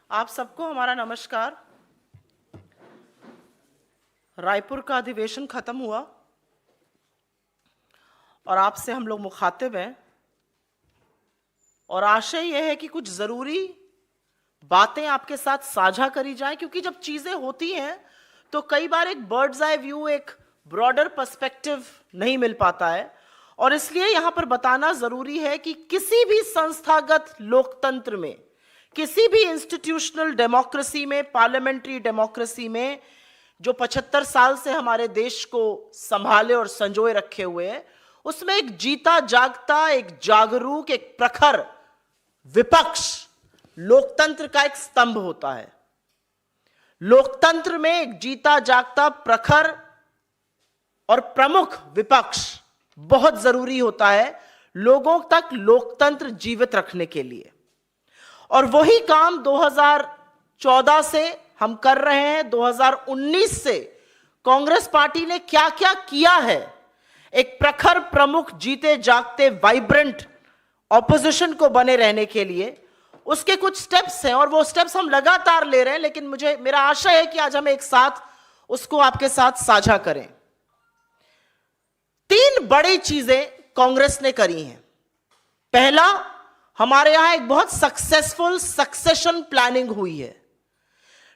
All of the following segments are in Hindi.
आप सबको हमारा नमस्कार। रायपुर का अधिवेशन खत्म हुआ और आपसे हम लोग मुखातिब हैं और आशय यह है कि कुछ जरूरी बातें आपके साथ साझा करी जाएं, क्योंकि जब चीजें होती हैं तो कई बार एक बर्ड्स आई व्यू, एक ब्रॉडर पर्सपेक्टिव नहीं मिल पाता है। और इसलिए यहां पर बताना जरूरी है कि किसी भी संस्थागत लोकतंत्र में, किसी भी इंस्टीट्यूशनल डेमोक्रेसी में, पार्लियामेंट्री डेमोक्रेसी में जो 75 साल से हमारे देश को संभाले और संजोए रखे हुए हैं, उसमें एक जीता जागता, एक जागरूक, एक प्रखर विपक्ष लोकतंत्र का एक स्तंभ होता है। लोकतंत्र में एक जीता जागता, प्रखर और प्रमुख विपक्ष बहुत जरूरी होता है लोगों तक लोकतंत्र जीवित रखने के लिए। और वही काम 2014 से हम कर रहे हैं। 2019 से कांग्रेस पार्टी ने क्या क्या किया है एक प्रखर, प्रमुख, जीते जागते, वाइब्रेंट ऑपोजिशन को बने रहने के लिए, उसके कुछ स्टेप्स हैं और वो स्टेप्स हम लगातार ले रहे हैं। लेकिन मेरा आशय है कि आज हम एक साथ उसको आपके साथ साझा करें। 3 बड़ी चीजें कांग्रेस ने करी हैं। पहला, हमारे यहां एक बहुत सक्सेसफुल सक्सेशन प्लानिंग हुई है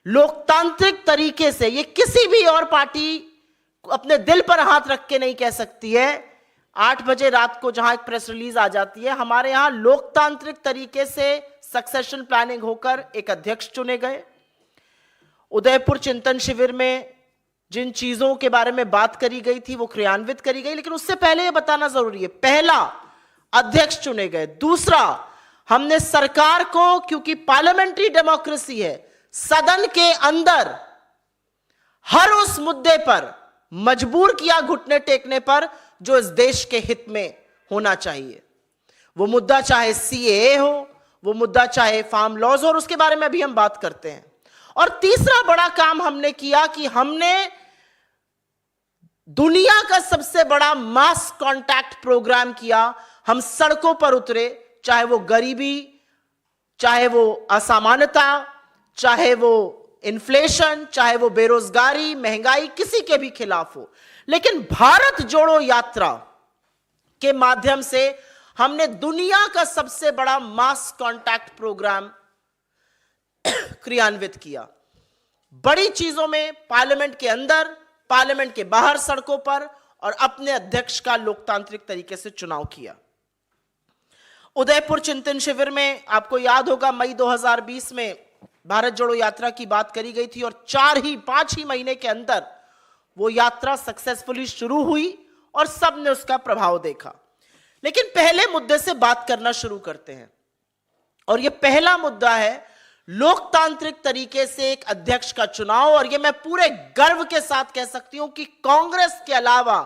लोकतांत्रिक तरीके से। ये किसी भी और पार्टी अपने दिल पर हाथ रख के नहीं कह सकती है। 8 बजे रात को जहां एक प्रेस रिलीज आ जाती है, हमारे यहां लोकतांत्रिक तरीके से सक्सेशन प्लानिंग होकर एक अध्यक्ष चुने गए। उदयपुर चिंतन शिविर में जिन चीजों के बारे में बात करी गई थी वो क्रियान्वित करी गई। लेकिन उससे पहले यह बताना जरूरी है, पहला, अध्यक्ष चुने गए। दूसरा, हमने सरकार को, क्योंकि पार्लियामेंट्री डेमोक्रेसी है, सदन के अंदर हर उस मुद्दे पर मजबूर किया घुटने टेकने पर जो इस देश के हित में होना चाहिए। वो मुद्दा चाहे सीएए हो, वो मुद्दा चाहे फार्म लॉज हो, और उसके बारे में अभी हम बात करते हैं। और तीसरा बड़ा काम हमने किया कि हमने दुनिया का सबसे बड़ा मास कांटेक्ट प्रोग्राम किया। हम सड़कों पर उतरे, चाहे वो गरीबी, चाहे वो असामान्यता, चाहे वो इन्फ्लेशन, चाहे वो बेरोजगारी, महंगाई, किसी के भी खिलाफ हो। लेकिन भारत जोड़ो यात्रा के माध्यम से हमने दुनिया का सबसे बड़ा मास कांटेक्ट प्रोग्राम क्रियान्वित किया। बड़ी चीजों में पार्लियामेंट के अंदर, पार्लियामेंट के बाहर, सड़कों पर, और अपने अध्यक्ष का लोकतांत्रिक तरीके से चुनाव किया। उदयपुर चिंतन शिविर में आपको याद होगा, मई 2020 में भारत जोड़ो यात्रा की बात करी गई थी और 5 ही महीने के अंदर वो यात्रा सक्सेसफुली शुरू हुई और सबने उसका प्रभाव देखा। लेकिन पहले मुद्दे से बात करना शुरू करते हैं, और यह पहला मुद्दा है लोकतांत्रिक तरीके से एक अध्यक्ष का चुनाव। और यह मैं पूरे गर्व के साथ कह सकती हूं कि कांग्रेस के अलावा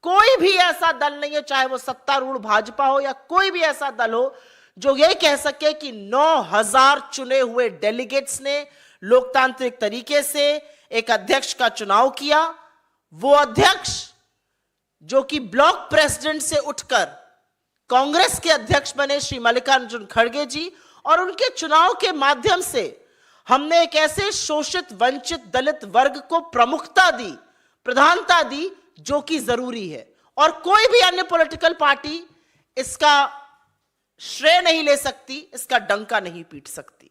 कोई भी ऐसा दल नहीं है, चाहे वो सत्तारूढ़ भाजपा हो या कोई भी ऐसा दल हो, जो ये कह सके कि 9000 चुने हुए डेलीगेट्स ने लोकतांत्रिक तरीके से एक अध्यक्ष का चुनाव किया। वो अध्यक्ष जो कि ब्लॉक प्रेसिडेंट से उठकर कांग्रेस के अध्यक्ष बने, श्री मल्लिकार्जुन खड़गे जी, और उनके चुनाव के माध्यम से हमने एक ऐसे शोषित, वंचित, दलित वर्ग को प्रमुखता दी, प्रधानता दी, जो कि जरूरी है। और कोई भी अन्य पॉलिटिकल पार्टी इसका श्रेय नहीं ले सकती, इसका डंका नहीं पीट सकती,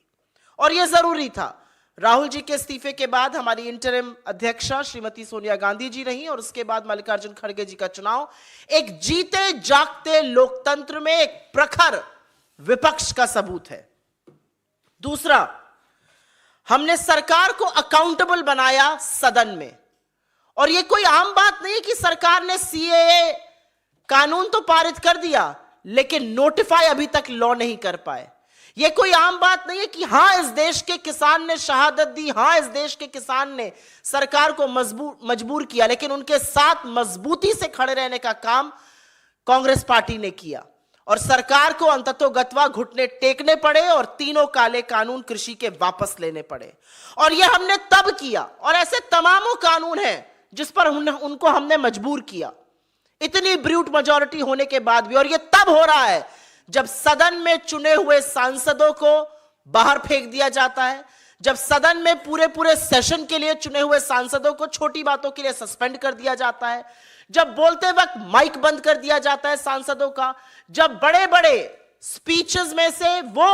और यह जरूरी था। राहुल जी के इस्तीफे के बाद हमारी इंटरिम अध्यक्षा श्रीमती सोनिया गांधी जी रही, और उसके बाद मल्लिकार्जुन खड़गे जी का चुनाव एक जीते जागते लोकतंत्र में एक प्रखर विपक्ष का सबूत है। दूसरा, हमने सरकार को अकाउंटेबल बनाया सदन में। और यह कोई आम बात नहीं है कि सरकार ने सीएए कानून तो पारित कर दिया, लेकिन नोटिफाई अभी तक लॉ नहीं कर पाए। यह कोई आम बात नहीं है कि हां, इस देश के किसान ने शहादत दी, हां, इस देश के किसान ने सरकार को मजबूर किया, लेकिन उनके साथ मजबूती से खड़े रहने का काम कांग्रेस पार्टी ने किया। और सरकार को अंततोगत्वा घुटने टेकने पड़े और 3 काले कानून कृषि के वापस लेने पड़े। और यह हमने तब किया, और ऐसे तमामों कानून हैं जिस पर उनको हमने मजबूर किया, इतनी ब्रूट मेजॉरिटी होने के बाद भी। और यह तब हो रहा है जब सदन में चुने हुए सांसदों को बाहर फेंक दिया जाता है, जब सदन में पूरे पूरे सेशन के लिए चुने हुए सांसदों को छोटी बातों के लिए सस्पेंड कर दिया जाता है, जब बोलते वक्त माइक बंद कर दिया जाता है सांसदों का, जब बड़े बड़े स्पीचेस में से वो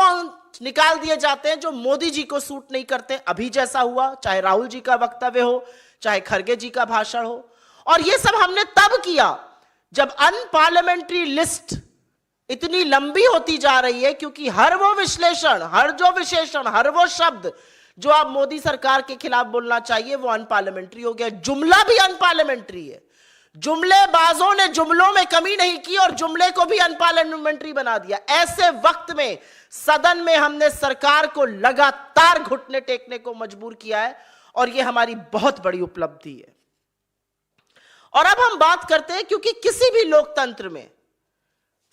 निकाल दिए जाते हैं जो मोदी जी को सूट नहीं करते, अभी जैसा हुआ, चाहे राहुल जी का वक्तव्य हो, चाहे खरगे जी का भाषण हो। और ये सब हमने तब किया जब अनपार्लियामेंट्री लिस्ट इतनी लंबी होती जा रही है, क्योंकि हर वो विश्लेषण, हर जो विशेषण, हर वो शब्द जो आप मोदी सरकार के खिलाफ बोलना चाहिए वो अनपार्लियामेंट्री हो गया। जुमला भी अनपार्लियामेंट्री है। जुमलेबाजों ने जुमलों में कमी नहीं की और जुमले को भी अनपार्लियामेंट्री बना दिया। ऐसे वक्त में सदन में हमने सरकार को लगातार घुटने टेकने को मजबूर किया है और यह हमारी बहुत बड़ी उपलब्धि है। और अब हम बात करते हैं, क्योंकि किसी भी लोकतंत्र में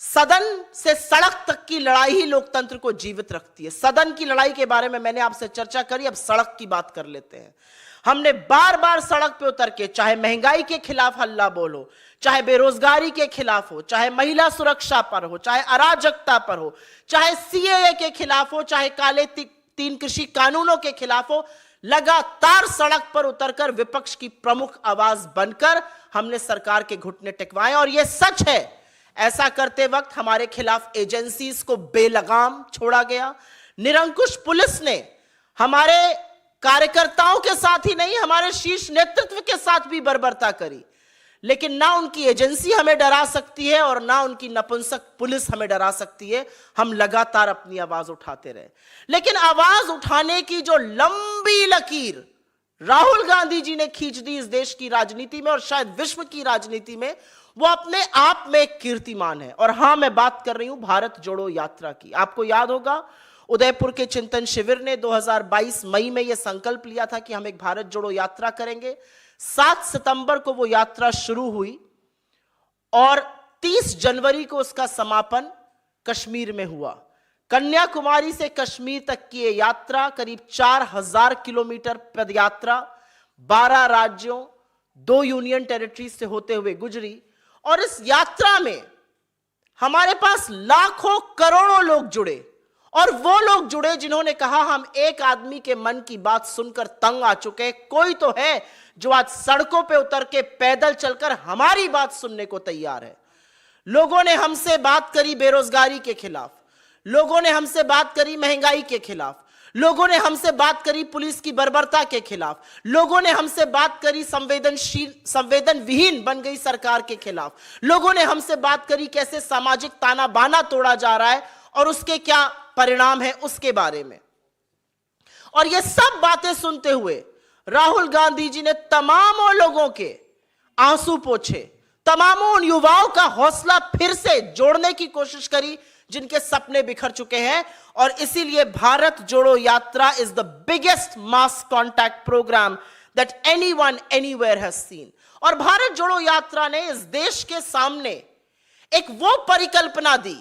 सदन से सड़क तक की लड़ाई ही लोकतंत्र को जीवित रखती है। सदन की लड़ाई के बारे में मैंने आपसे चर्चा करी, अब सड़क की बात कर लेते हैं। हमने बार बार सड़क पे उतर के, चाहे महंगाई के खिलाफ हल्ला बोलो, चाहे बेरोजगारी के खिलाफ हो, चाहे महिला सुरक्षा पर हो, चाहे अराजकता पर हो, चाहे सीएए के खिलाफ हो, चाहे काले तीन कृषि कानूनों के खिलाफ हो, लगातार सड़क पर उतरकर विपक्ष की प्रमुख आवाज बनकर हमने सरकार के घुटने टेकवाए। और यह सच है, ऐसा करते वक्त हमारे खिलाफ एजेंसीज को बेलगाम छोड़ा गया। निरंकुश पुलिस ने हमारे कार्यकर्ताओं के साथ ही नहीं, हमारे शीर्ष नेतृत्व के साथ भी बर्बरता करी, लेकिन ना उनकी एजेंसी हमें डरा सकती है और ना उनकी नपुंसक पुलिस हमें डरा सकती है। हम लगातार अपनी आवाज उठाते रहे, लेकिन आवाज उठाने की जो लंबी लकीर राहुल गांधी जी ने खींच दी इस देश की राजनीति में और शायद विश्व की राजनीति में, वो अपने आप में एक कीर्तिमान है। और हां, मैं बात कर रही हूं भारत जोड़ो यात्रा की। आपको याद होगा, उदयपुर के चिंतन शिविर ने 2022 मई में यह संकल्प लिया था कि हम एक भारत जोड़ो यात्रा करेंगे। 7 सितंबर को वो यात्रा शुरू हुई और 30 जनवरी को उसका समापन कश्मीर में हुआ। कन्याकुमारी से कश्मीर तक की यह यात्रा करीब 4000 किलोमीटर पदयात्रा 12 राज्यों 2 यूनियन टेरिटरी से होते हुए गुजरी। और इस यात्रा में हमारे पास लाखों करोड़ों लोग जुड़े, और वो लोग जुड़े जिन्होंने कहा हम एक आदमी के मन की बात सुनकर तंग आ चुके हैं। कोई तो है जो आज सड़कों पे उतर के पैदल चलकर हमारी बात सुनने को तैयार है। लोगों ने हमसे बात करी बेरोजगारी के खिलाफ, लोगों ने हमसे बात करी महंगाई के खिलाफ, लोगों ने हमसे बात करी पुलिस की बर्बरता के खिलाफ, लोगों ने हमसे बात करी संवेदन विहीन बन गई सरकार के खिलाफ, लोगों ने हमसे बात करी कैसे सामाजिक ताना बाना तोड़ा जा रहा है और उसके क्या परिणाम है उसके बारे में। और ये सब बातें सुनते हुए राहुल गांधी जी ने तमामों लोगों के आंसू पोंछे, तमामों उन युवाओं का हौसला फिर से जोड़ने की कोशिश करी जिनके सपने बिखर चुके हैं। और इसीलिए Bharat Jodo Yatra is the biggest mass contact programme that anyone anywhere has seen. और भारत जोड़ो यात्रा ने इस देश के सामने एक वो परिकल्पना दी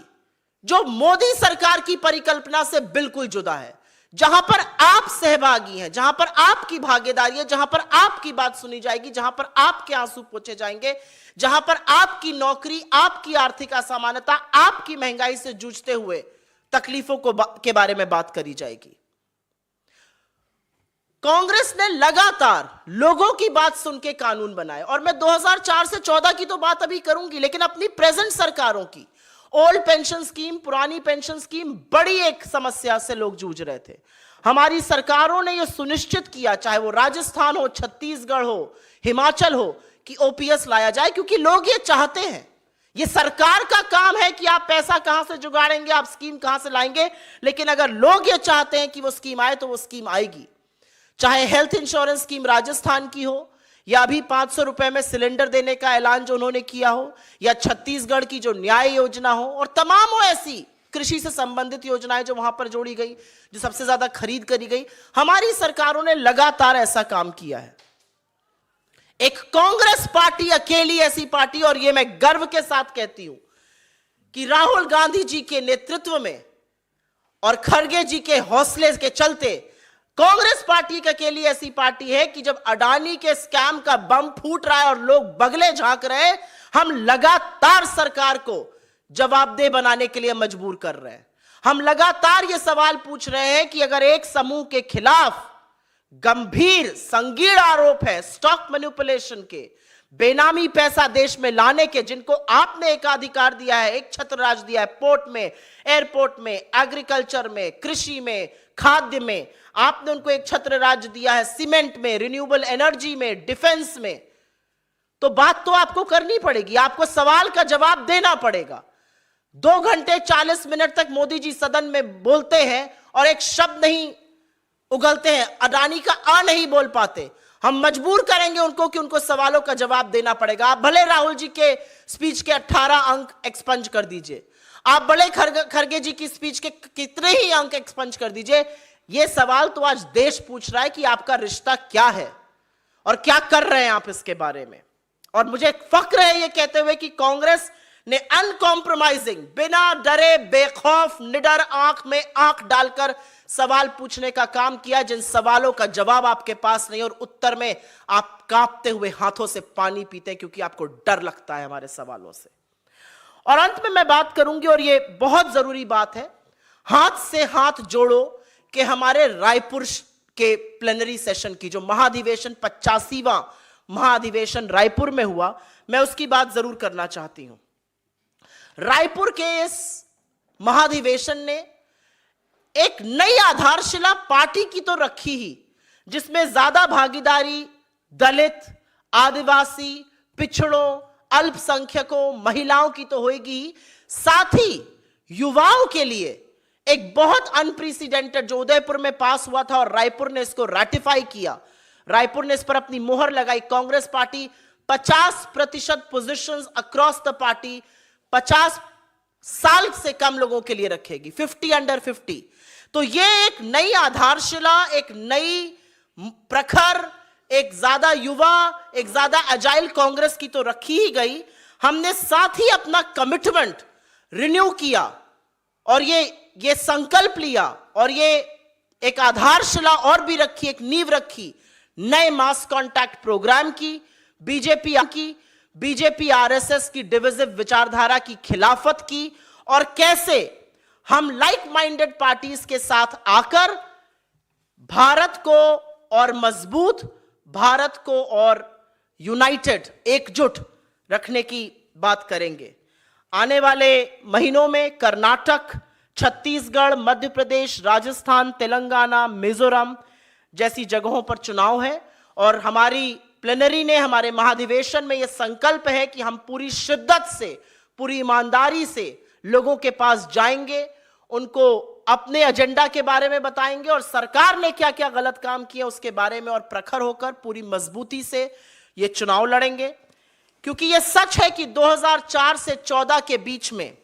जो मोदी सरकार की परिकल्पना से बिल्कुल जुदा है, जहां पर आप सहभागी हैं, जहां पर आपकी भागीदारी है, जहां पर आपकी बात सुनी जाएगी, जहां पर आपके आंसू पोंछे जाएंगे, जहां पर आपकी नौकरी, आपकी आर्थिक असमानता, आपकी महंगाई से जूझते हुए तकलीफों के बारे में बात करी जाएगी। कांग्रेस ने लगातार लोगों की बात सुन के कानून बनाए, और मैं 2004 से 14 की तो बात अभी करूंगी, लेकिन अपनी प्रेजेंट सरकारों की ओल्ड पेंशन स्कीम, पुरानी पेंशन स्कीम, बड़ी एक समस्या से लोग जूझ रहे थे। हमारी सरकारों ने यह सुनिश्चित किया, चाहे वो राजस्थान हो, छत्तीसगढ़ हो, हिमाचल हो, कि ओपीएस लाया जाए, क्योंकि लोग ये चाहते हैं। ये सरकार का काम है कि आप पैसा कहां से जुगाड़ेंगे, आप स्कीम कहां से लाएंगे, लेकिन अगर लोग ये चाहते हैं कि वो स्कीम आए तो वो स्कीम आएगी। चाहे हेल्थ इंश्योरेंस स्कीम राजस्थान की हो, या अभी 500 रुपए में सिलेंडर देने का ऐलान जो उन्होंने किया हो, या छत्तीसगढ़ की जो न्याय योजना हो, और तमाम ऐसी कृषि से संबंधित योजनाएं जो वहां पर जोड़ी गई, जो सबसे ज्यादा खरीद करी गई, हमारी सरकारों ने लगातार ऐसा काम किया है। एक कांग्रेस पार्टी अकेली ऐसी पार्टी, और यह मैं गर्व के साथ कहती हूं कि राहुल गांधी जी के नेतृत्व में और खड़गे जी के हौसले के चलते कांग्रेस पार्टी की अकेली ऐसी पार्टी है कि जब अडानी के स्कैम का बम फूट रहा है और लोग बगले झांक रहे हैं, हम लगातार सरकार को जवाबदेह बनाने के लिए मजबूर कर रहे हैं। हम लगातार यह सवाल पूछ रहे हैं कि अगर एक समूह के खिलाफ गंभीर संगीन आरोप है स्टॉक मैनिपुलेशन के, बेनामी पैसा देश में लाने के, जिनको आपने एकाधिकार दिया है, एक छत्र राज दिया है, पोर्ट में, एयरपोर्ट में, एग्रीकल्चर में, कृषि में, खाद्य में, आपने उनको एक छत्र राज दिया है, सीमेंट में, रिन्यूएबल एनर्जी में, डिफेंस में, तो बात तो आपको करनी पड़ेगी, आपको सवाल का जवाब देना पड़ेगा। 2 घंटे 40 मिनट तक मोदी जी सदन में बोलते हैं और एक शब्द नहीं उगलते हैं, अडानी का आ नहीं बोल पाते। हम मजबूर करेंगे उनको कि उनको सवालों का जवाब देना पड़ेगा। आप भले राहुल जी के स्पीच के 18 अंक एक्सपंज कर दीजिए, आप बड़े खरगे जी की स्पीच के कितने ही अंक एक्सपंज कर दीजिए, यह सवाल तो आज देश पूछ रहा है कि आपका रिश्ता क्या है और क्या कर रहे हैं आप इसके बारे में। और मुझे फक्र है यह कहते हुए कि कांग्रेस ने अनकॉम्प्रोमाइजिंग, बिना डरे, बेखौफ, निडर, आंख में आंख डालकर सवाल पूछने का काम किया, जिन सवालों का जवाब आपके पास नहीं और उत्तर में आप कांपते हुए हाथों से पानी पीते हैं क्योंकि आपको डर लगता है हमारे सवालों से। और अंत में मैं बात करूंगी, और यह बहुत जरूरी बात है, हाथ से हाथ जोड़ो कि हमारे रायपुर के प्लेनरी सेशन की जो महाधिवेशन 85वां महाधिवेशन रायपुर में हुआ, मैं उसकी बात जरूर करना चाहती हूं। रायपुर के इस महाधिवेशन ने एक नई आधारशिला पार्टी की तो रखी ही, जिसमें ज्यादा भागीदारी दलित, आदिवासी, पिछड़ों, अल्पसंख्यकों, महिलाओं की तो होगी ही, साथ ही युवाओं के लिए एक बहुत अनप्रेसिडेंटेड जो उदयपुर में पास हुआ था और रायपुर ने इसको रैटिफाई किया, रायपुर ने इस पर अपनी मोहर लगाई। Congress party 50% positions across the party 50 साल से कम लोगों के लिए रखेगी, 50 अंडर 50। तो यह एक नई आधारशिला, एक नई प्रखर, एक ज्यादा युवा, एक ज्यादा अजाइल कांग्रेस की तो रखी ही गई। हमने साथ ही अपना कमिटमेंट रिन्यू किया और ये संकल्प लिया और ये एक आधारशिला और भी रखी, एक नींव रखी नए मास कांटेक्ट प्रोग्राम की, बीजेपी आरएसएस की डिविजिव विचारधारा की खिलाफत की, और कैसे हम लाइक माइंडेड पार्टीज के साथ आकर भारत को और मजबूत, भारत को और यूनाइटेड, एकजुट रखने की बात करेंगे। आने वाले महीनों में कर्नाटक, छत्तीसगढ़, मध्य प्रदेश, राजस्थान, तेलंगाना, मिजोरम जैसी जगहों पर चुनाव है और हमारी प्लेनरी ने, हमारे महाधिवेशन में यह संकल्प है कि हम पूरी शिद्दत से, पूरी ईमानदारी से लोगों के पास जाएंगे, उनको अपने एजेंडा के बारे में बताएंगे और सरकार ने क्या क्या गलत काम किया उसके बारे में, और प्रखर होकर पूरी मजबूती से यह चुनाव लड़ेंगे। क्योंकि यह सच है कि 2004 से 14 के बीच में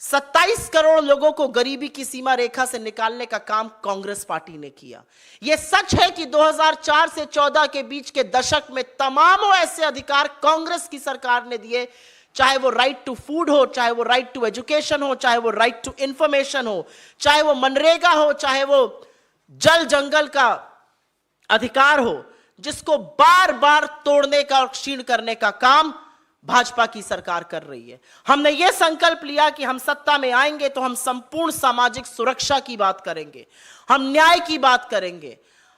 27 करोड़ लोगों को गरीबी की सीमा रेखा से निकालने का काम कांग्रेस पार्टी ने किया। यह सच है कि 2004 से 14 के बीच के दशक में तमाम ऐसे अधिकार कांग्रेस की सरकार ने दिए, चाहे वो राइट टू फूड हो, चाहे वो राइट टू एजुकेशन हो, चाहे वो राइट टू इंफॉर्मेशन हो, चाहे वो मनरेगा हो, चाहे वो जल जंगल का अधिकार हो, जिसको बार बार तोड़ने का और क्षीण करने का काम भाजपा की सरकार कर रही है। हमने यह संकल्प लिया कि हम सत्ता में आएंगे तो हम संपूर्ण सामाजिक सुरक्षा की बात करेंगे, हम न्याय की बात करेंगे,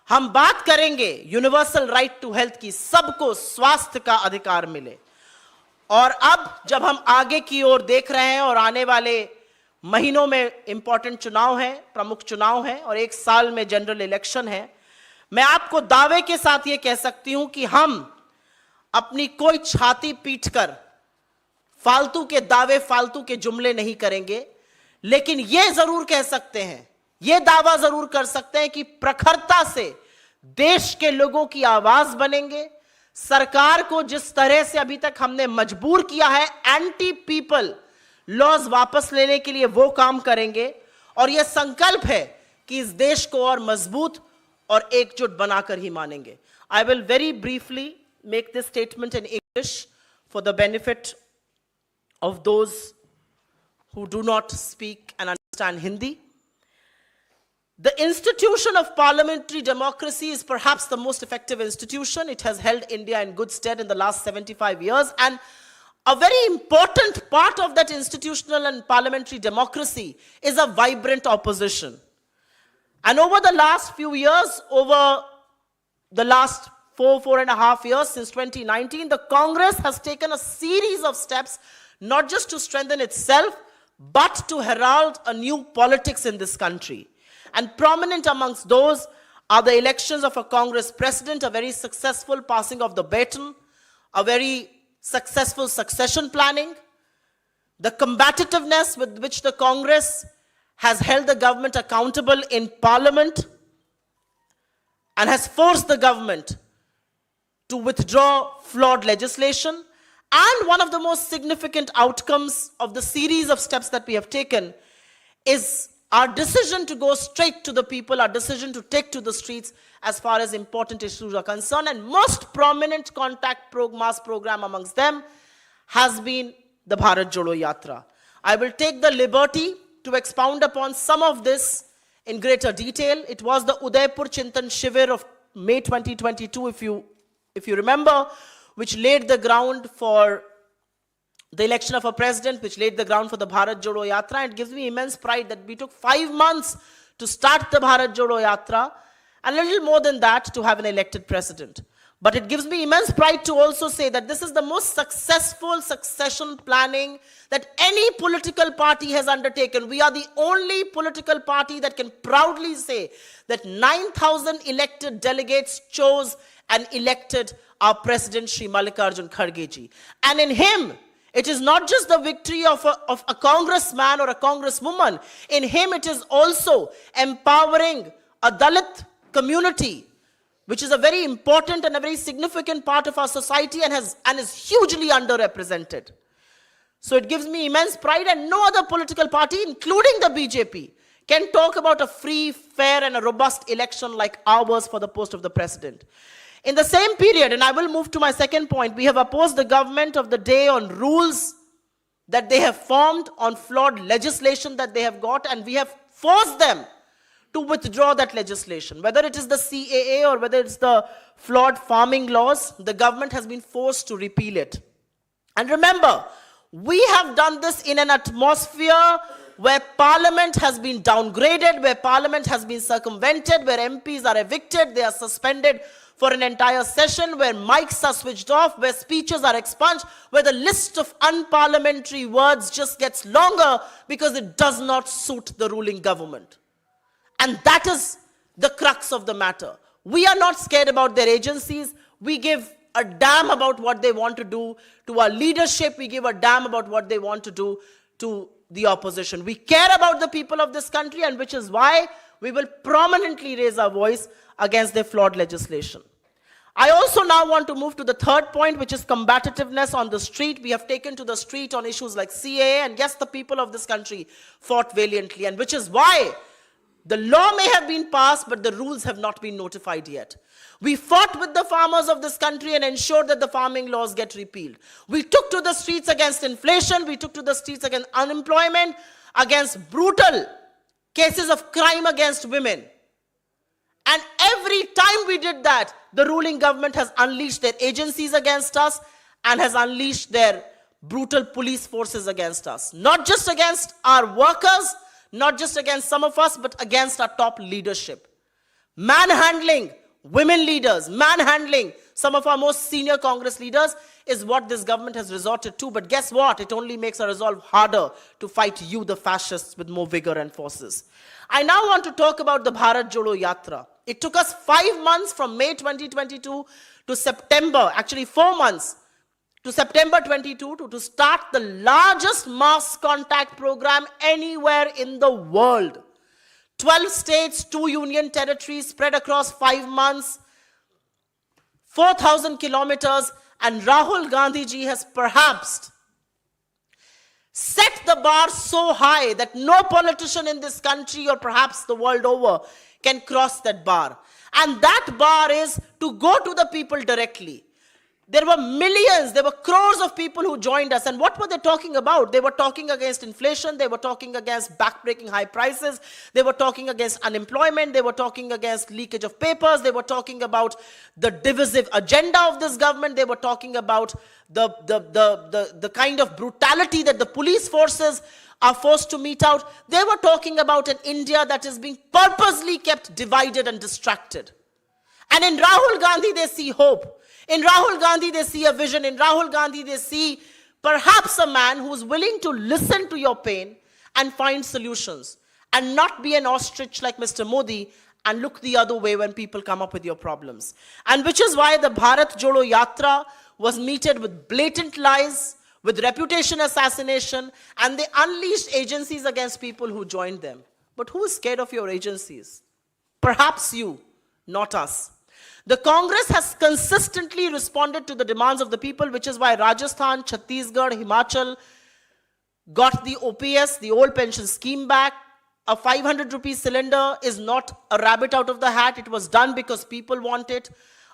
हम बात करेंगे यूनिवर्सल राइट टू हेल्थ की, सबको स्वास्थ्य का अधिकार मिले। और अब जब हम आगे की ओर देख रहे हैं और आने वाले महीनों में इंपॉर्टेंट चुनाव है, प्रमुख चुनाव है और 1 साल में जनरल इलेक्शन है, मैं आपको दावे के साथ यह कह सकती हूं कि हम अपनी कोई छाती पीटकर फालतू के दावे, फालतू के जुमले नहीं करेंगे, लेकिन यह जरूर कह सकते हैं, यह दावा जरूर कर सकते हैं कि प्रखरता से देश के लोगों की आवाज बनेंगे। सरकार को जिस तरह से अभी तक हमने मजबूर किया है एंटी पीपल लॉज वापस लेने के लिए, वो काम करेंगे और यह संकल्प है कि इस देश को और मजबूत और एकजुट बनाकर ही मानेंगे। I will very briefly make this statement in English for the benefit of those who do not speak and understand Hindi. The institution of parliamentary democracy is perhaps the most effective institution. It has held India in good stead in the last 75 years, and a very important part of that institutional and parliamentary democracy is a vibrant opposition. And over the last few years, over the last 4.5 years, since 2019, the Congress has taken a series of steps, not just to strengthen itself, but to herald a new politics in this country. And prominent amongst those are the elections of a Congress president, a very successful passing of the baton, a very successful succession planning, the combativeness with which the Congress has held the government accountable in Parliament and has forced the government to withdraw flawed legislation. And one of the most significant outcomes of the series of steps that we have taken is our decision to go straight to the people, our decision to take to the streets as far as important issues are concerned. And most prominent contact mass program amongst them has been the Bharat Jodo Yatra. I will take the liberty to expound upon some of this in greater detail. It was the Udaipur Chintan Shivir of May 2022, if you remember, which laid the ground for the election of a president, which laid the ground for the Bharat Jodo Yatra. It gives me immense pride that we took 5 months to start the Bharat Jodo Yatra, and a little more than that to have an elected president. But it gives me immense pride to also say that this is the most successful succession planning that any political party has undertaken. We are the only political party that can proudly say that 9,000 elected delegates chose and elected our president, Shri Mallikarjun Kharge ji. And in him, it is not just the victory of a congressman or a congresswoman. In him, it is also empowering a Dalit community, which is a very important and a very significant part of our society and is hugely underrepresented. So it gives me immense pride, and no other political party, including the BJP, can talk about a free, fair, and a robust election like ours for the post of the president. In the same period, and I will move to my second point, we have opposed the government of the day on rules that they have formed, on flawed legislation that they have got, and we have forced them to withdraw that legislation. Whether it is the CAA or whether it's the flawed farming laws, the government has been forced to repeal it. And remember, we have done this in an atmosphere where Parliament has been downgraded, where Parliament has been circumvented, where MPs are evicted, they are suspended for an entire session, where mics are switched off, where speeches are expunged, where the list of unparliamentary words just gets longer because it does not suit the ruling government. And that is the crux of the matter. We are not scared about their agencies. We give a damn about what they want to do to our leadership. We give a damn about what they want to do to the opposition. We care about the people of this country, and which is why we will prominently raise our voice against their flawed legislation. I also now want to move to the third point, which is combativeness on the street. We have taken to the street on issues like CAA, and yes, the people of this country fought valiantly, and which is why the law may have been passed, but the rules have not been notified yet. We fought with the farmers of this country and ensured that the farming laws get repealed. We took to the streets against inflation. We took to the streets against unemployment, against brutal cases of crime against women. And every time we did that, the ruling government has unleashed their agencies against us and has unleashed their brutal police forces against us. Not just against our workers, not just against some of us, but against our top leadership. Manhandling women leaders, manhandling some of our most senior Congress leaders is what this government has resorted to. But guess what? It only makes our resolve harder to fight you, the fascists, with more vigor and forces. I now want to talk about the Bharat Jodo Yatra. It took us 5 months from May 2022 to September, actually 4 months, to September 22 to start the largest mass contact program anywhere in the world. 12 states, 2 union territories spread across 5 months, 4,000 kilometers, and Rahul Gandhi ji has perhaps set the bar so high that no politician in this country or perhaps the world over can cross that bar. And that bar is to go to the people directly, There were millions, there were crores of people who joined us. And what were they talking about? They were talking against inflation. They were talking against backbreaking high prices. They were talking against unemployment. They were talking against leakage of papers. They were talking about the divisive agenda of this government. They were talking about the kind of brutality that the police forces are forced to mete out. They were talking about an India that is being purposely kept divided and distracted. And in Rahul Gandhi, they see hope. In Rahul Gandhi, they see a vision. In Rahul Gandhi, they see perhaps a man who is willing to listen to your pain and find solutions and not be an ostrich like Mr. Modi and look the other way when people come up with your problems. And which is why the Bharat Jodo Yatra was meted with blatant lies, with reputation assassination, and they unleashed agencies against people who joined them. But who is scared of your agencies? Perhaps you, not us. The Congress has consistently responded to the demands of the people, which is why Rajasthan, Chhattisgarh, Himachal got the OPS, the old pension scheme back. A 500 rupee cylinder is not a rabbit out of the hat. It was done because people want it.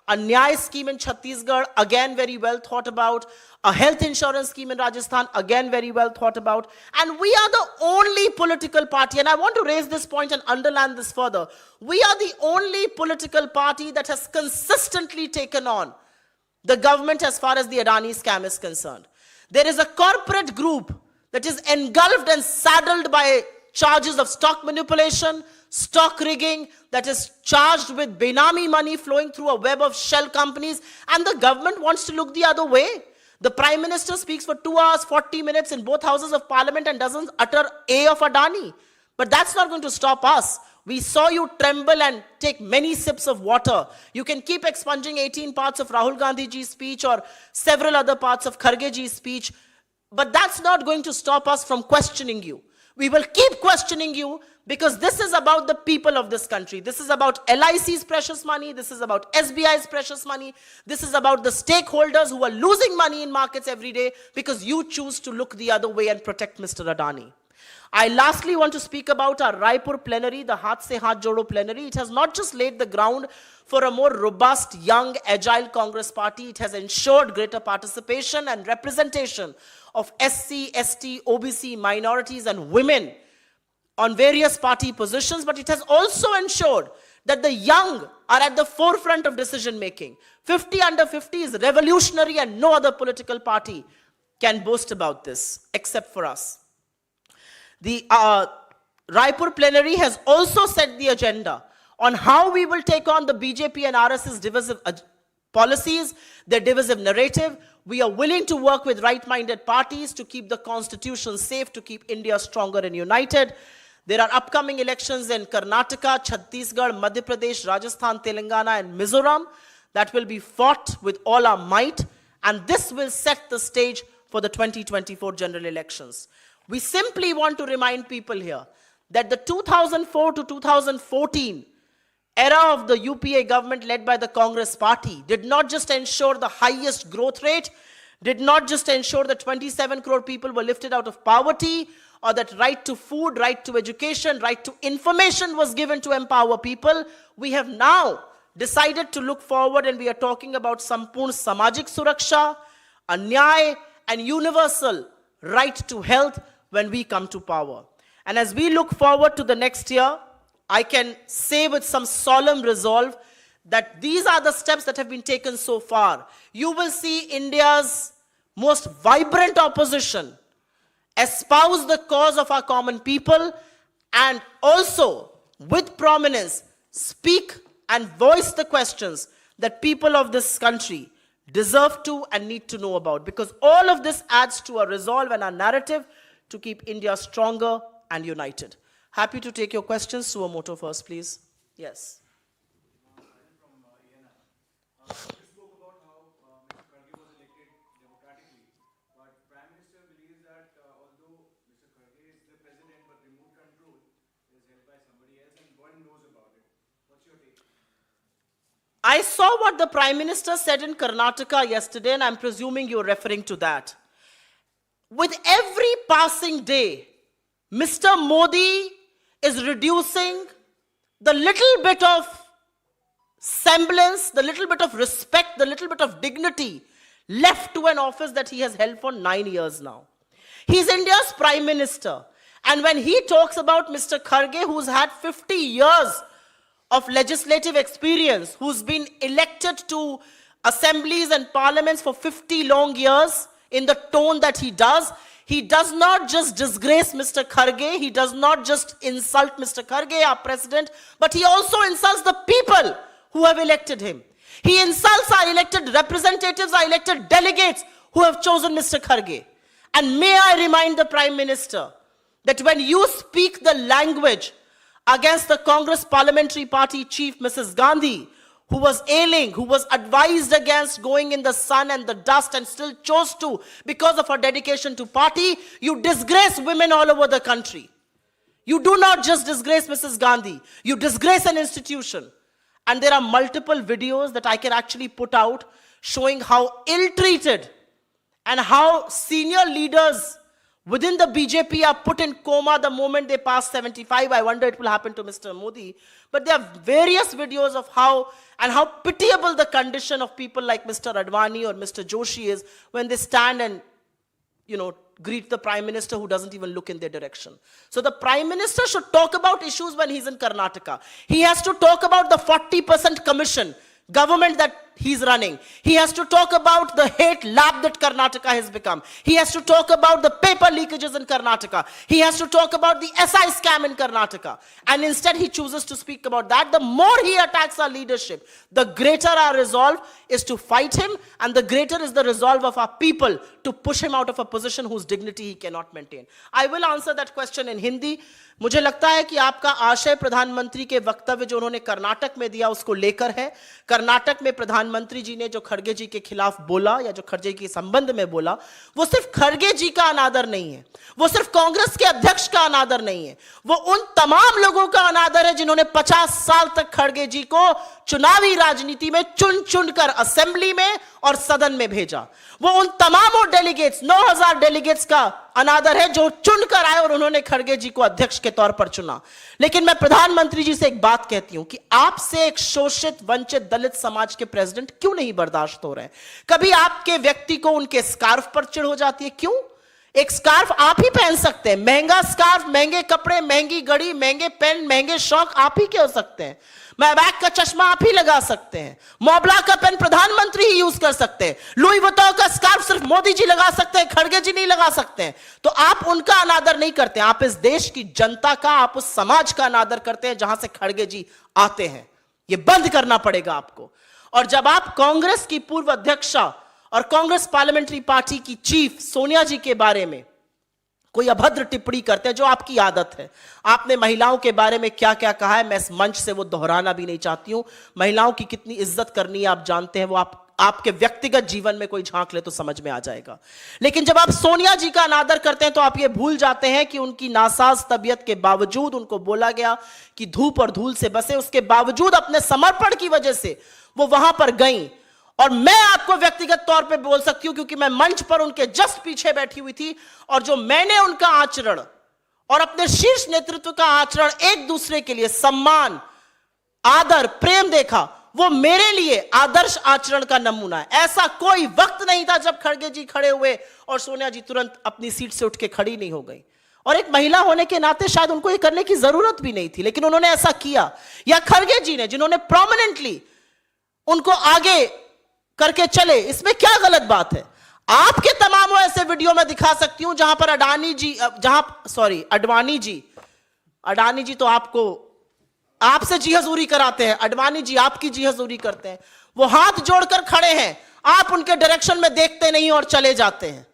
A Nyay scheme in Chhattisgarh, again very well thought about. A health insurance scheme in Rajasthan, again very well thought about. And we are the only political party, and I want to raise this point and underline this further. We are the only political party that has consistently taken on the government as far as the Adani scam is concerned. There is a corporate group that is engulfed and saddled by charges of stock manipulation, stock rigging, that is charged with Benami money flowing through a web of shell companies, and the government wants to look the other way. The Prime Minister speaks for 2 hours, 40 minutes in both houses of parliament and doesn't utter A of Adani. But that's not going to stop us. We saw you tremble and take many sips of water. You can keep expunging 18 parts of Rahul Gandhi ji's speech or several other parts of Kharge ji's speech, but that's not going to stop us from questioning you. We will keep questioning you because this is about the people of this country. This is about LIC's precious money. This is about SBI's precious money. This is about the stakeholders who are losing money in markets every day because you choose to look the other way and protect Mr. Adani. I lastly want to speak about our Raipur plenary, the Haath Se Haath Jodo plenary. It has not just laid the ground for a more robust, young, agile Congress party. It has ensured greater participation and representation of SC, ST, OBC, minorities and women on various party positions, but it has also ensured that the young are at the forefront of decision making. 50 under 50 is revolutionary and no other political party can boast about this except for us. The Raipur plenary has also set the agenda on how we will take on the BJP and RSS divisive policies, their divisive narrative. We are willing to work with right-minded parties to keep the constitution safe, to keep India stronger and united. There are upcoming elections in Karnataka, Chhattisgarh, Madhya Pradesh, Rajasthan, Telangana, and Mizoram that will be fought with all our might, and this will set the stage for the 2024 general elections. We simply want to remind people here that the 2004 to 2014 era of the UPA government led by the Congress party did not just ensure the highest growth rate, did not just ensure that 27 crore people were lifted out of poverty, or that right to food, right to education, right to information was given to empower people. We have now decided to look forward, and we are talking about Sampurn Samajik Suraksha, a Nyay and universal right to health when we come to power. And as we look forward to the next year, I can say with some solemn resolve that these are the steps that have been taken so far. You will see India's most vibrant opposition espouse the cause of our common people and also, with prominence, speak and voice the questions that people of this country deserve to and need to know about. Because all of this adds to our resolve and our narrative to keep India stronger and united. Happy to take your questions. Suamoto first, please. Yes. You spoke about how Mr. Kharge was elected democratically, but Prime Minister believes that although Mr. Kharge is the president, but remote control is held by somebody else and one knows about it. What's your take? I saw what the Prime Minister said in Karnataka yesterday, and I'm presuming you're referring to that. With every passing day, Mr. Modi is reducing the little bit of semblance, the little bit of respect, the little bit of dignity left to an office that he has held for 9 years now. He's India's Prime Minister. And when he talks about Mr. Kharge, who's had 50 years of legislative experience, who's been elected to assemblies and parliaments for 50 long years, in the tone that he does not just disgrace Mr. Kharge, he does not just insult Mr. Kharge, our president, but he also insults the people who have elected him. He insults our elected representatives, our elected delegates who have chosen Mr. Kharge. And may I remind the Prime Minister that when you speak the language against the Congress Parliamentary Party chief, Mrs. Gandhi, who was ailing, who was advised against going in the sun and the dust and still chose to because of her dedication to party, you disgrace women all over the country. You do not just disgrace Mrs. Gandhi, you disgrace an institution. And there are multiple videos that I can actually put out showing how ill-treated and how senior leaders within the BJP are put in coma the moment they pass 75. I wonder it will happen to Mr. Modi. But there are various videos of how pitiable the condition of people like Mr. Advani or Mr. Joshi is when they stand and, greet the Prime Minister who doesn't even look in their direction. So the Prime Minister should talk about issues when he's in Karnataka. He has to talk about the 40% commission government that he's running. He has to talk about the hate lab that Karnataka has become. He has to talk about the paper leakages in Karnataka. He has to talk about the SI scam in Karnataka. And instead he chooses to speak about that. The more he attacks our leadership, the greater our resolve is to fight him, and the greater is the resolve of our people to push him out of a position whose dignity he cannot maintain. I will answer that question in Hindi. मुझे लगता है कि आपका आशय प्रधानमंत्री के वक्तव्य जो उन्होंने कर्नाटक में दिया उसको लेकर है। कर्नाटक में प्रधानमंत्री जी ने जो खड़गे जी के खिलाफ बोला या जो खड़गे के संबंध में बोला, वो सिर्फ खड़गे जी का अनादर नहीं है, वो सिर्फ कांग्रेस के अध्यक्ष का अनादर नहीं है, वो उन तमाम लोगों का अनादर है जिन्होंने 50 साल तक खड़गे जी को चुनावी राजनीति में चुन चुन कर असेंबली में और सदन में भेजा। वो उन तमामों डेलीगेट्स, 9000 डेलीगेट्स का अनादर है जो चुनकर आए और उन्होंने खड़गे जी को अध्यक्ष के तौर पर चुना। लेकिन मैं प्रधानमंत्री जी से एक बात कहती हूं कि आपसे एक शोषित, वंचित, दलित समाज के प्रेसिडेंट क्यों नहीं बर्दाश्त हो रहे हैं? कभी आपके व्यक्ति को उनके स्कार्फ पर चिढ़ हो जाती है? क्यों? एक स्कार्फ आप ही पहन सकते हैं। महंगा स्कार्फ, महंगे कपड़े, महंगी घड़ी, महंगे पेन, महंगे शौक आप ही के हो सकते हैं। मैबैक का चश्मा आप ही लगा सकते हैं। मोबला का पेन प्रधानमंत्री ही यूज कर सकते हैं। लुई वुइटन का स्कार्फ सिर्फ मोदी जी लगा सकते हैं, खड़गे जी नहीं लगा सकते हैं। तो आप उनका अनादर नहीं करते, आप इस देश की जनता का, आप उस समाज का अनादर करते हैं जहां से खड़गे जी आते हैं। यह बंद करना पड़ेगा आपको। और जब आप कांग्रेस की पूर्व अध्यक्षा और कांग्रेस पार्लियामेंट्री पार्टी की चीफ सोनिया जी के बारे में कोई अभद्र टिप्पणी करते हैं, जो आपकी आदत है, आपने महिलाओं के बारे में क्या क्या कहा है, मैं इस मंच से वो दोहराना भी नहीं चाहती हूं। महिलाओं की कितनी इज्जत करनी है आप जानते हैं, वो आपके व्यक्तिगत जीवन में कोई झांक ले तो समझ में आ जाएगा। लेकिन जब आप सोनिया जी का अनादर करते हैं तो आप ये भूल जाते हैं कि उनकी नासाज तबीयत के बावजूद, उनको बोला गया कि धूप और धूल से बसे, उसके बावजूद अपने समर्पण की वजह से वो वहां पर गई। और मैं आपको व्यक्तिगत तौर पे बोल सकती हूं क्योंकि मैं मंच पर उनके जस्ट पीछे बैठी हुई थी, और जो मैंने उनका आचरण और अपने शीर्ष नेतृत्व का आचरण एक दूसरे के लिए सम्मान, आदर, प्रेम देखा, वो मेरे लिए आदर्श आचरण का नमूना है। ऐसा कोई वक्त नहीं था जब खड़गे जी खड़े हुए और सोनिया जी तुरंत अपनी सीट से उठ के खड़ी नहीं हो गई। और एक महिला होने के नाते शायद उनको ये करने की जरूरत भी नहीं थी, लेकिन उन्होंने ऐसा किया। या खड़गे जी ने, जिन्होंने प्रोमिनेंटली उनको आगे करके चले, इसमें क्या गलत बात है? आपके तमाम ऐसे वीडियो में दिखा सकती हूं जहां पर अडवाणी जी तो आपसे जी हजूरी कराते हैं, अडवाणी जी आपकी जी हजूरी करते हैं। वो हाथ जोड़कर खड़े हैं, आप उनके डायरेक्शन में देखते नहीं और चले जाते हैं।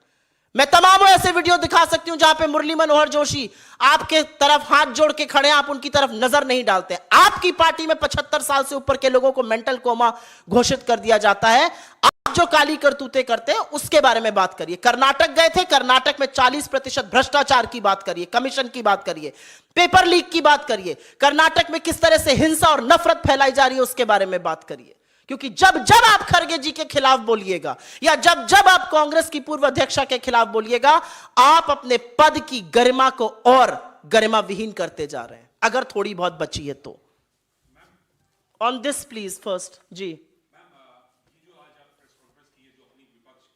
मैं तमाम ऐसे वीडियो दिखा सकती हूं जहां पे मुरली मनोहर जोशी आपके तरफ हाथ जोड़ के खड़े हैं, आप उनकी तरफ नजर नहीं डालते। आपकी पार्टी में 75 साल से ऊपर के लोगों को मेंटल कोमा घोषित कर दिया जाता है। आप जो काली करतूतें करते हैं उसके बारे में बात करिए। कर्नाटक गए थे, कर्नाटक में 40% भ्रष्टाचार की बात करिए, कमीशन की बात करिए, पेपर लीक की बात करिए, कर्नाटक में किस तरह से हिंसा और नफरत फैलाई जा रही है उसके बारे में बात करिए। क्योंकि जब जब आप खड़गे जी के खिलाफ बोलिएगा या जब जब आप कांग्रेस की पूर्व अध्यक्षा के खिलाफ बोलिएगा, आप अपने पद की गरिमा को और गरिमा विहीन करते जा रहे हैं, अगर थोड़ी बहुत बची है तो। ऑन दिस प्लीज फर्स्ट जी। मैम, ये जो आज आप प्रेस कॉन्फ्रेंस की है, जो अपनी विपक्ष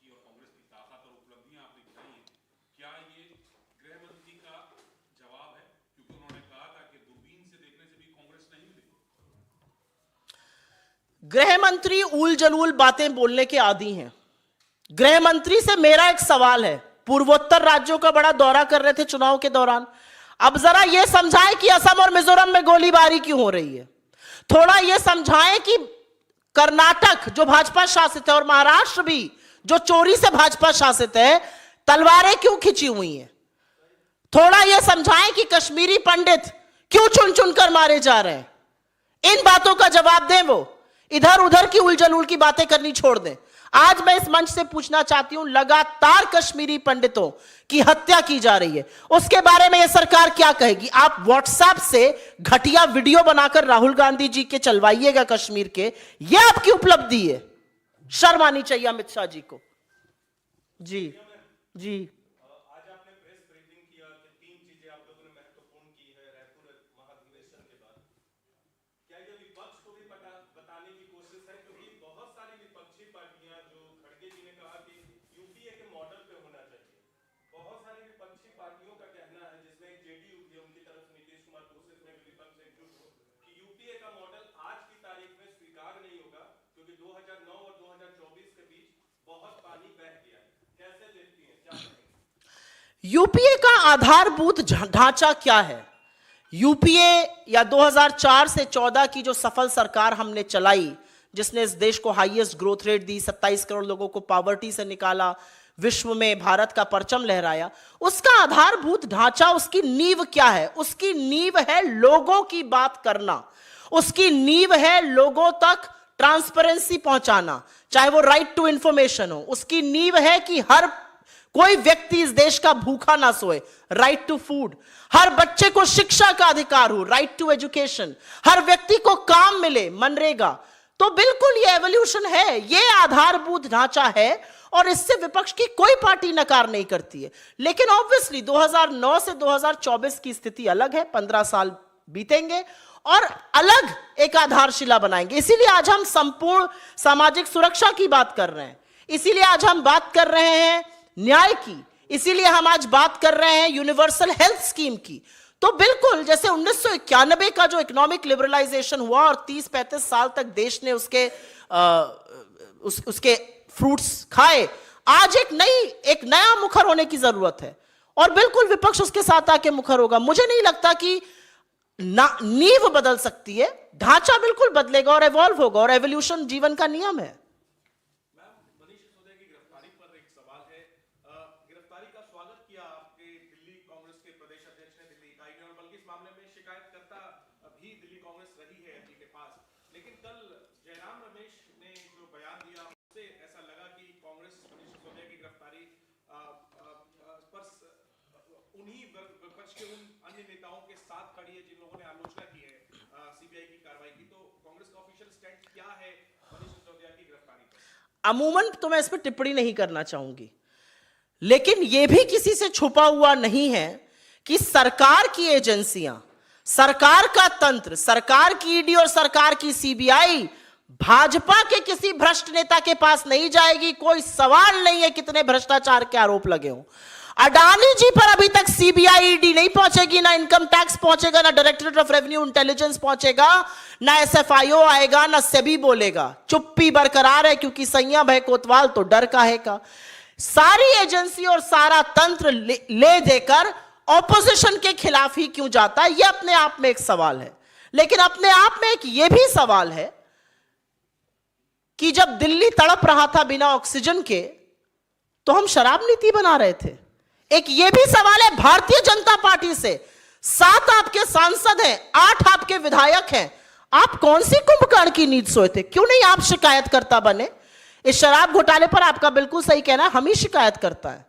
गृह मंत्री ऊल जलूल बातें बोलने के आदी हैं। गृह मंत्री से मेरा एक सवाल है, पूर्वोत्तर राज्यों का बड़ा दौरा कर रहे थे चुनाव के दौरान, अब जरा यह समझाएं कि असम और मिजोरम में गोलीबारी क्यों हो रही है। थोड़ा यह समझाएं कि कर्नाटक जो भाजपा शासित है और महाराष्ट्र भी जो चोरी से भाजपा शासित है, तलवारें क्यों खिंची हुई हैं। थोड़ा यह समझाएं कि कश्मीरी पंडित क्यों चुन चुनकर मारे जा रहे हैं। इन बातों का जवाब दें। वो इधर उधर की उलझुल की बातें करनी छोड़ दें। आज मैं इस मंच से पूछना चाहती हूं, लगातार कश्मीरी पंडितों की हत्या की जा रही है, उसके बारे में यह सरकार क्या कहेगी। आप व्हाट्सएप से घटिया वीडियो बनाकर राहुल गांधी जी के चलवाइएगा कश्मीर के, यह आपकी उपलब्धि है। शर्म आनी चाहिए अमित शाह जी को। जी जी आज आपने प्रेस ब्रीफिंग किया कि 3 चीजें आप लोगों ने महत्वपूर्ण की है रायपुर महाधिवेशन के बाद। क्या ये विपक्ष को भी बताने की कोशिश है, क्योंकि बहुत सारी विपक्षी पार्टियां, जो खड़गे जी ने कहा कि यूपीए के मॉडल पे होना चाहिए, बहुत सारी विपक्षी पार्टियों का कहना है, जिसमें जेडीयू भी उनकी तरफ से नीतीश कुमार कोशिश में विपक्ष एकजुट हो कि यूपीए का मॉडल आज की तारीख में स्वीकार नहीं होगा, क्योंकि 2009 और 2024 के बीच बहुत पानी बह गया है। कैसे देखती हैं, क्या कहेंगे? यूपीए का आधारभूत ढांचा क्या है। यूपीए या 2004 से 14 की जो सफल सरकार हमने चलाई, जिसने इस देश को हाईएस्ट ग्रोथ रेट दी, 27 करोड़ लोगों को पॉवर्टी से निकाला, विश्व में भारत का परचम लहराया, उसका आधारभूत ढांचा, उसकी नींव क्या है। उसकी नींव है लोगों की बात करना, उसकी नींव है लोगों तक ट्रांसपेरेंसी पहुंचाना, चाहे वो राइट टू इंफॉर्मेशन हो। उसकी नींव है कि हर कोई व्यक्ति इस देश का भूखा ना सोए, राइट टू फूड। हर बच्चे को शिक्षा का अधिकार हो, राइट टू एजुकेशन। हर व्यक्ति को काम मिले, मनरेगा। तो बिल्कुल ये एवोल्यूशन है, ये आधारभूत ढांचा है और इससे विपक्ष की कोई पार्टी नकार नहीं करती है। लेकिन ऑब्वियसली 2009 से 2024 की स्थिति अलग है, 15 साल बीतेंगे और अलग एक आधारशिला बनाएंगे। इसीलिए आज हम संपूर्ण सामाजिक सुरक्षा की बात कर रहे हैं, इसीलिए आज हम बात कर रहे हैं न्याय की, इसीलिए हम आज बात कर रहे हैं यूनिवर्सल हेल्थ स्कीम की। तो बिल्कुल जैसे 1991 का जो इकोनॉमिक लिबरलाइजेशन हुआ और 30-35 साल तक देश ने उसके फ्रूट्स खाए, आज एक नया मुखर होने की जरूरत है और बिल्कुल विपक्ष उसके साथ आके मुखर होगा। मुझे नहीं लगता कि नींव बदल सकती है, ढांचा बिल्कुल बदलेगा और एवॉल्व होगा, और एवोल्यूशन जीवन का नियम है। मैम, मनीष सिसोदिया की गिरफ्तारी पर एक सवाल है। गिरफ्तारी का स्वागत किया आपके दिल्ली कांग्रेस के प्रदेश अध्यक्ष ने, दिल्ली इकाई ने, और बल्कि इस मामले में शिकायतकर्ता भी दिल्ली कांग्रेस रही है एमपी के पास। लेकिन कल जयराम रमेश ने जो बयान दिया, उससे ऐसा लगा कि कांग्रेस मनीष सिसोदिया की गिरफ्तारी पर उन्हीं विपक्ष के उन अन्य नेताओं के साथ खड़ी है जिन लोगों ने आलोचना की है सीबीआई की कार्रवाई की। तो कांग्रेस का ऑफिशियल स्टैंड क्या है मनीष सिसोदिया की गिरफ्तारी पर? अमूमन तो मैं इस पर टिप्पणी नहीं करना चाहूंगी, लेकिन यह भी किसी से छुपा हुआ नहीं है कि सरकार की एजेंसियां, सरकार का तंत्र, सरकार की ईडी और सरकार की सीबीआई भाजपा के किसी भ्रष्ट नेता के पास नहीं जाएगी। कोई सवाल नहीं है कितने भ्रष्टाचार के आरोप लगे हों। अडानी जी पर अभी तक सीबीआई ईडी नहीं पहुंचेगी, ना इनकम टैक्स पहुंचेगा, ना डायरेक्टरेट ऑफ रेवेन्यू इंटेलिजेंस पहुंचेगा, ना एसएफआईओ आएगा, ना सेबी बोलेगा। चुप्पी बरकरार है, क्योंकि सैया भय कोतवाल तो डर काहे का। सारी एजेंसी और सारा तंत्र ले देकर ऑपोजिशन के खिलाफ ही क्यों जाता है, यह अपने आप में एक सवाल है। लेकिन अपने आप में एक यह भी सवाल है कि जब दिल्ली तड़प रहा था बिना ऑक्सीजन के, तो हम शराब नीति बना रहे थे। एक यह भी सवाल है भारतीय जनता पार्टी से, 7 आपके सांसद हैं, 8 आपके विधायक हैं, आप कौन सी कुंभकर्ण की नींद सोए थे? क्यों नहीं आप शिकायतकर्ता बने? इस शराब घोटाले पर आपका बिल्कुल सही कहना है, हम ही शिकायत करता है।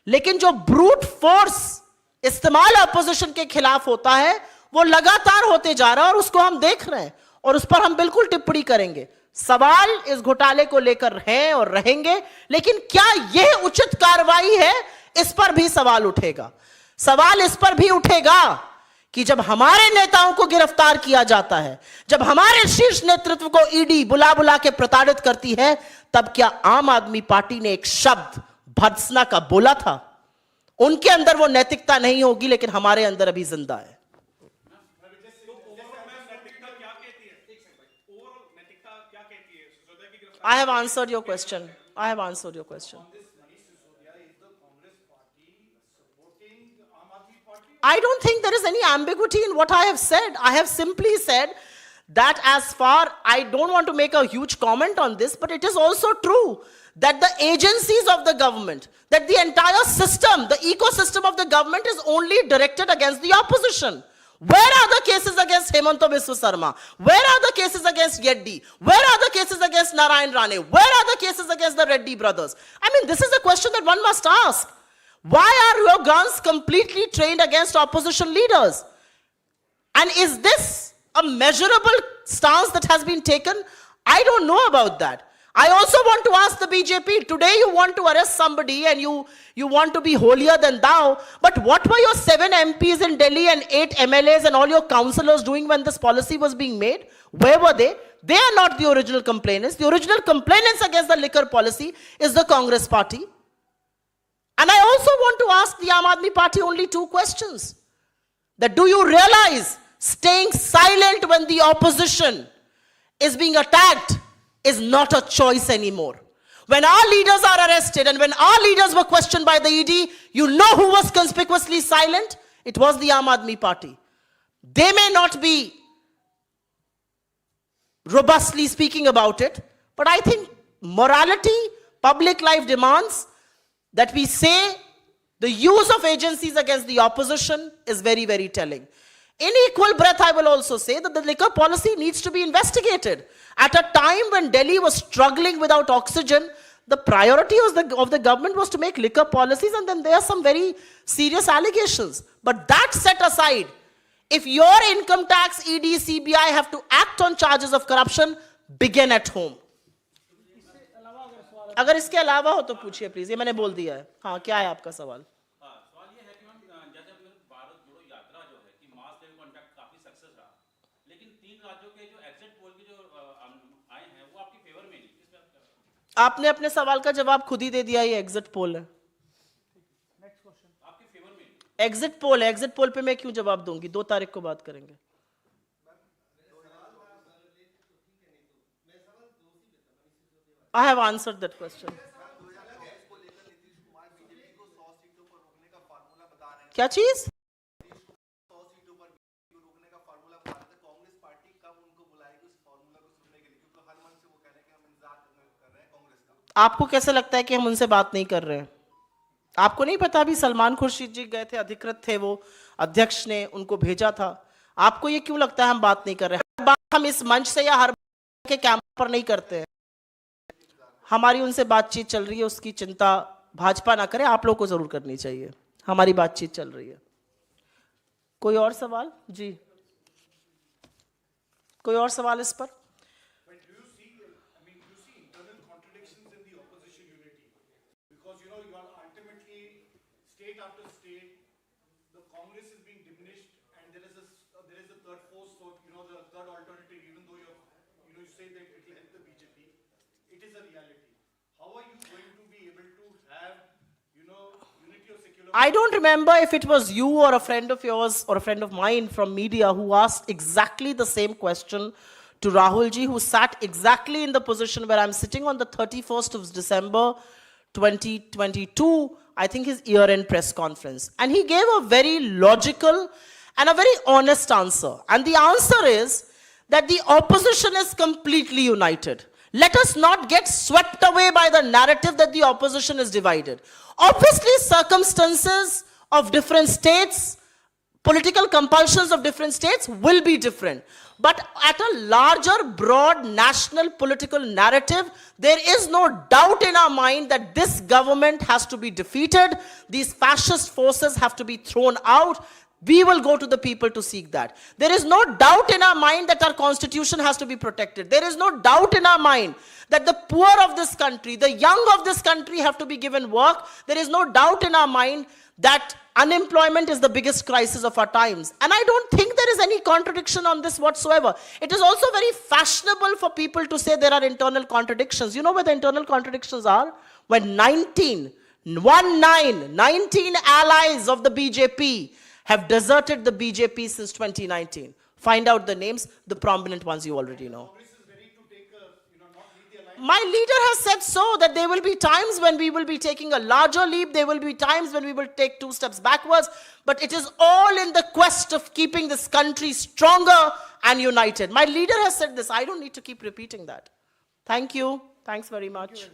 लेकिन जो ब्रूट फोर्स इस्तेमाल अपोजिशन के खिलाफ होता है, वो लगातार होते जा रहा है और उसको हम देख रहे हैं और उस पर हम बिल्कुल टिप्पणी करेंगे। सवाल इस घोटाले को लेकर हैं और रहेंगे, लेकिन क्या यह उचित कार्रवाई है, इस पर भी सवाल उठेगा। सवाल इस पर भी उठेगा कि जब हमारे नेताओं को गिरफ्तार किया जाता है, जब हमारे शीर्ष नेतृत्व को ईडी बुला बुला के प्रताड़ित करती है, तब क्या आम आदमी पार्टी ने एक शब्द भर्त्सना का बोला था? उनके अंदर वो नैतिकता नहीं होगी, लेकिन हमारे अंदर अभी जिंदा है। नैतिकता क्या कहती है? ओवरऑल नैतिकता क्या कहती I have answered your question. I have answered your question. I don't think there is any ambiguity in what I have said. I have simply said that as far, I don't want to make a huge comment on this, but it is also true that the agencies of the government, that the entire system, the ecosystem of the government is only directed against the opposition. Where are the cases against Hemanta Biswa Sarma? Where are the cases against Yeddi? Where are the cases against Narayan Rane? Where are the cases against the Reddy brothers? I mean, this is a question that one must ask. Why are your guns completely trained against opposition leaders? And is this a measurable stance that has been taken? I don't know about that. I also want to ask the BJP, today you want to arrest somebody and you want to be holier than thou, but what were your 7 MPs in Delhi and 8 MLAs and all your councillors doing when this policy was being made? Where were they? They are not the original complainants. The original complainants against the liquor policy is the Congress party. And I also want to ask the Aam Aadmi Party only 2 questions. That do you realize staying silent when the opposition is being attacked is not a choice anymore? When our leaders are arrested and when our leaders were questioned by the ED, you know who was conspicuously silent? It was the Aam Aadmi Party. They may not be robustly speaking about it, but I think morality, public life demands that we say the use of agencies against the opposition is very, very telling. In equal breath, I will also say that the liquor policy needs to be investigated. At a time when Delhi was struggling without oxygen, the priority of the government was to make liquor policies, and then there are some very serious allegations. But that set aside, if your income tax, ED, CBI have to act on charges of corruption, begin at home. अगर इसके अलावा हो तो पूछिए प्लीज, ये मैंने बोल दिया है. हाँ, क्या है आपका सवाल? सवाल ये है कि मैम जैसे भारत जोड़ो यात्रा जो है कि मास लेवल कॉन्टैक्ट काफी सक्सेस रहा, लेकिन 3 राज्यों के जो एग्जिट पोल के जो आए हैं वो आपकी फेवर में नहीं. इस पे आप क्या कहेंगे? आपने अपने सवाल का जवाब खुद ही दे दिया, ये एग्जिट पोल है. आपके फेवर में नहीं. एग्जिट पोल है, एग्जिट पोल पे मैं क्यों जवाब दूंगी? 2 तारीख को बात करेंगे. I have answered that question. क्या चीज? आपको कैसे लगता है कि हम उनसे बात नहीं कर रहे हैं? आपको नहीं पता अभी सलमान खुर्शीद जी गए थे, अधिकृत थे वो, अध्यक्ष ने उनको भेजा था. आपको ये क्यों लगता है हम बात नहीं कर रहे हैं? हर बात हम इस मंच से या हर के कैंप पर नहीं करते हैं. हमारी उनसे बातचीत चल रही है, उसकी चिंता भाजपा ना करे, आप लोग को जरूर करनी चाहिए. हमारी बातचीत चल रही है. कोई और सवाल? जी, कोई और सवाल इस पर? But do you see, I mean, do you see internal contradictions in the opposition unity? Because, you know, you are ultimately, state after state, the Congress is being diminished, and there is a third force, so, you know, the third alternative, even though you say that it will help the BJP, it is a reality. How are you going to be able to have, you know, unity of secular... I don't remember if it was you or a friend of yours or a friend of mine from media who asked exactly the same question to Rahul ji, who sat exactly in the position where I'm sitting on the 31st of December 2022, I think his year-end press conference. And he gave a very logical and a very honest answer. And the answer is that the opposition is completely united. Let us not get swept away by the narrative that the opposition is divided. Obviously, circumstances of different states, political compulsions of different states will be different. But at a larger, broad, national political narrative, there is no doubt in our mind that this government has to be defeated. These fascist forces have to be thrown out. We will go to the people to seek that. There is no doubt in our mind that our constitution has to be protected. There is no doubt in our mind that the poor of this country, the young of this country have to be given work. There is no doubt in our mind that unemployment is the biggest crisis of our times. And I don't think there is any contradiction on this whatsoever. It is also very fashionable for people to say there are internal contradictions. You know where the internal contradictions are? When 19 allies of the BJP have deserted the BJP since 2019. Find out the names, the prominent ones you already know. My leader has said so, that there will be times when we will be taking a larger leap, there will be times when we will take 2 steps backwards, but it is all in the quest of keeping this country stronger and united. My leader has said this. I don't need to keep repeating that. Thank you. Thanks very much.